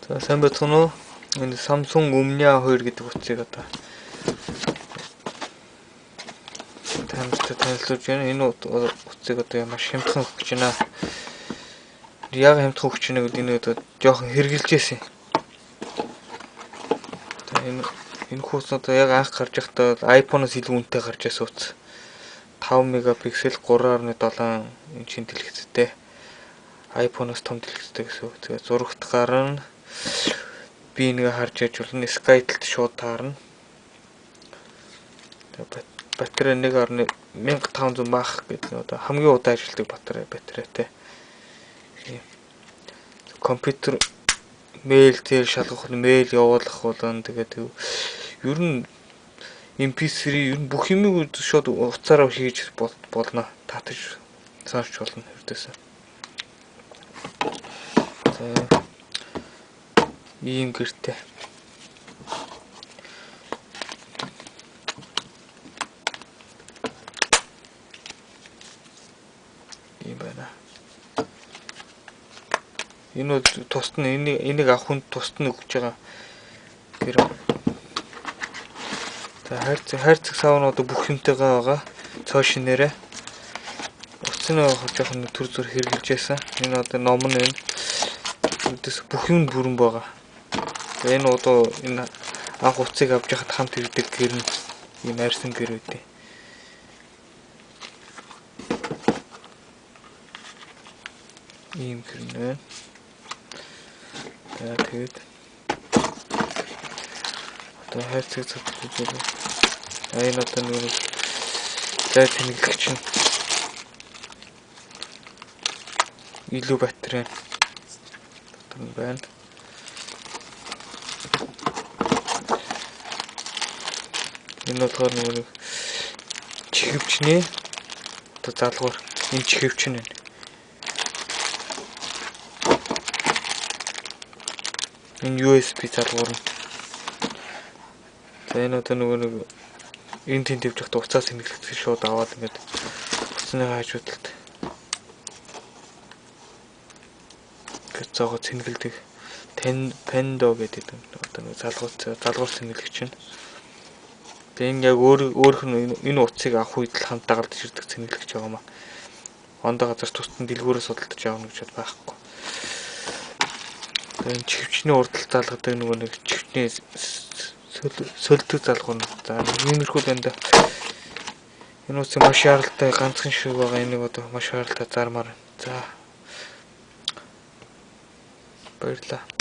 За сайн байцгаана уу? Энэ Samsung Omnia 2 гэдэг утсыг одоо танилцуулж байна. Энэ утсыг одоо маш хямдхан өгч байна. Яг хямдхан өгч байна гэдэг энэ одоо жоохон хэрглэжсэн. Энэ хуудас одоо яг анх гарч байхдаа iPhone-оос илүү үнэтэй гарч байсан утас. 5 мегапиксел 3.7 инчийн дэлгэцтэй. iPhone-оос том дэлгэцтэй гэсэн үг. Тэгээ зурагт гарна. Би нэг харж яж болно. SkyTel шууд таарна. Батарей 1.1500 мах гэдэг нь одоо хамгийн удаан ажилладаг батарейтай. Компьютер мэйл дээр шалгах мэйл явуулах болон тэгээд ер нь MP3 ер нь бүх юмыг шууд утсаараа хийж болно. Татаж сонсч болно ердөөсөө. За ийм гэртэй. Ийм байна. Энэ тусад нь энийг авах хүнд тусад нь өгч байгаа. Тэр хайрцаг савнууд бүх юмтайгаа байгаа. Цоо шинээрээ. Утасны жоохон төр зүр хэрглэж байсан. Энэ одоо ном нь энэ. Үдээс бүх юм бүрэн байгаа. Тэгээ энэ одоо энэ анх утсыг авч яхад хамт ирдэг гэр нь ийм арьсан гэр үүдээ. Ийм гэр нэ. Тэгээд одоо хайрцаг цогцолж энэ одоо нэг зай тэнэглэгч нь илүү батарей байна. Энэ болохоор нэг чихвчний одоо залгуур энэ чихвч нь байна. Энэ USB залгуур нь. За энэ одоо нэг энэ тэнд явж байхдаа уцаас тэнэглэгдсэн шууд аваад ингээд уцсны хажуудалд гэцээгөө тэнэглэдэг Pendo гэдэг одоо нэг залгуур тэнэглэгч нь. Тэгээ энэ яг өөрөх нь энэ утсыг авах үед л хамт дагалдаж ирдэг тэнэглэгч байгаа маа. Ондоо газар тусдан дэлгүүрээс судалдаж авах гэж байхгүй. Энэ чихвчний урдтал залгадаг нэг чихвчний сөлдөг залгуур нь. За иймэрхүү байна да. Энэ утсыг маш шаардлагатай ганцхан шиг байгаа. Энийг одоо маш шаардлагатай зармаар. За баярлалаа.